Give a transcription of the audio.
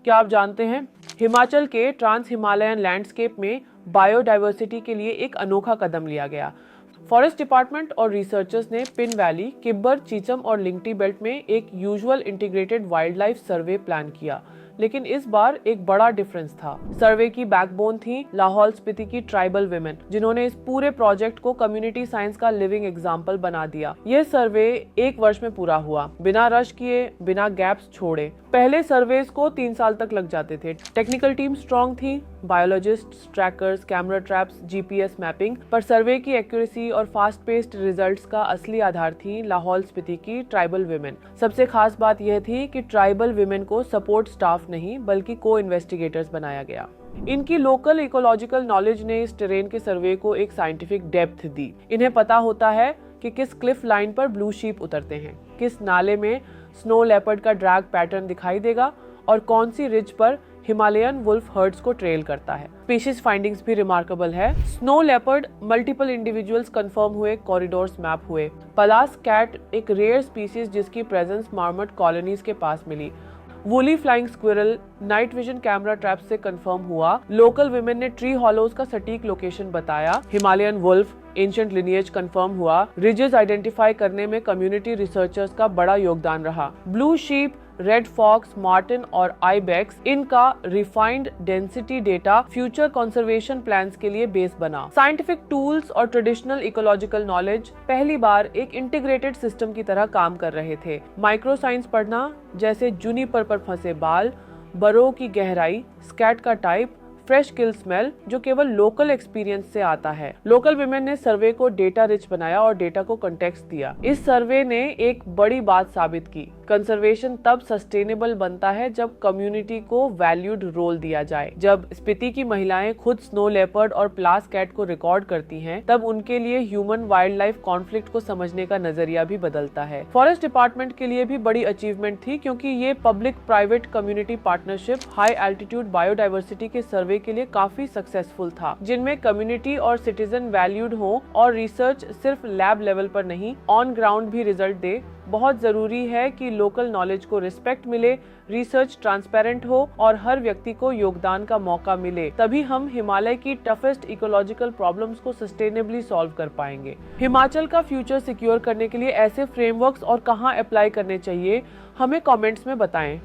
क्या आप जानते हैं, हिमाचल के ट्रांस हिमालयन लैंडस्केप में बायोडायवर्सिटी के लिए एक अनोखा कदम लिया गया। फॉरेस्ट डिपार्टमेंट और रिसर्चर्स ने पिन वैली, किब्बर, चीचम और लिंगटी बेल्ट में एक यूजुअल इंटीग्रेटेड वाइल्ड लाइफ सर्वे प्लान किया, लेकिन इस बार एक बड़ा डिफरेंस था। सर्वे की बैकबोन थी लाहौल स्पीति की ट्राइबल विमेन, जिन्होंने इस पूरे प्रोजेक्ट को कम्युनिटी साइंस का लिविंग एग्जाम्पल बना दिया। यह सर्वे 1 वर्ष में पूरा हुआ, बिना रश किए, बिना गैप्स छोड़े। पहले सर्वेस को 3 साल तक लग जाते थे। टेक्निकल टीम स्ट्रॉन्ग थी, biologists, trackers, camera traps, GPS mapping, पर सर्वे की एक्यूरेसी और फास्ट पेस्ड रिजल्ट्स का असली आधार थी लाहौल स्पीति की ट्राइबल विमेन। सबसे खास बात यह थी कि ट्राइबल विमेन को सपोर्ट स्टाफ नहीं बल्कि को इन्वेस्टिगेटर्स बनाया गया। इनकी लोकल इकोलॉजिकल नॉलेज ने इस टेरेन के सर्वे को एक साइंटिफिक डेप्थ दी। इन्हें पता होता है कि किस क्लिफ लाइन पर ब्लू शीप उतरते हैं, किस नाले में स्नो लेपर्ड का ड्रैग पैटर्न दिखाई देगा और कौन सी रिज पर हिमालयन वुल्फ हर्ड्स को ट्रेल करता है। स्पीशीज फाइंडिंग्स भी रिमार्केबल है। Snow leopard multiple individuals confirm हुए, कॉरिडोर्स मैप हुए। पलास कैट एक रेयर स्पीशीज जिसकी प्रेजेंस मार्मट कॉलोनीज के पास मिली। Woolly flying squirrel night vision camera trap से कंफर्म हुआ। लोकल विमेन ने ट्री हॉलोज का सटीक लोकेशन बताया। Himalayan wolf ancient lineage confirm हुआ। रिजेस आइडेंटिफाई करने में कम्युनिटी रिसर्चर्स का बड़ा योगदान रहा। Blue sheep, red fox, marten और आइबेक्स, इनका refined density data future conservation plans के लिए बेस बना। साइंटिफिक टूल्स और ट्रेडिशनल इकोलॉजिकल नॉलेज पहली बार एक इंटीग्रेटेड सिस्टम की तरह काम कर रहे थे। माइक्रो साइंस पढ़ना, जैसे जूनिपर पर फंसे बाल, बरो की गहराई, स्कैट का टाइप, फ्रेश किल स्मेल, जो केवल लोकल एक्सपीरियंस से आता है। लोकल विमेन ने सर्वे को डेटा रिच बनाया और डेटा को कंटेक्स्ट दिया। इस सर्वे ने एक बड़ी बात साबित की, कंजर्वेशन तब सस्टेनेबल बनता है जब कम्युनिटी को वैल्यूड रोल दिया जाए। जब स्पीति की महिलाएं खुद स्नो लेपर्ड और प्लास कैट को रिकॉर्ड करती हैं, तब उनके लिए ह्यूमन वाइल्ड लाइफ कॉन्फ्लिक्ट को समझने का नजरिया भी बदलता है। फॉरेस्ट डिपार्टमेंट के लिए भी बड़ी अचीवमेंट थी, क्योंकि ये public private community partnership high altitude biodiversity के सर्वे के लिए काफी सक्सेसफुल था, जिनमें कम्युनिटी और सिटीजन वैल्यूड हो और रिसर्च सिर्फ लैब लेवल पर नहीं, ऑन ग्राउंड भी रिजल्ट दे। बहुत जरूरी है कि लोकल नॉलेज को रिस्पेक्ट मिले, रिसर्च ट्रांसपेरेंट हो और हर व्यक्ति को योगदान का मौका मिले। तभी हम हिमालय की टफेस्ट इकोलॉजिकल प्रॉब्लम्स को सस्टेनेबली सॉल्व कर पाएंगे। हिमाचल का फ्यूचर सिक्योर करने के लिए ऐसे फ्रेमवर्क्स और कहां अप्लाई करने चाहिए, हमें कमेंट्स में बताएं।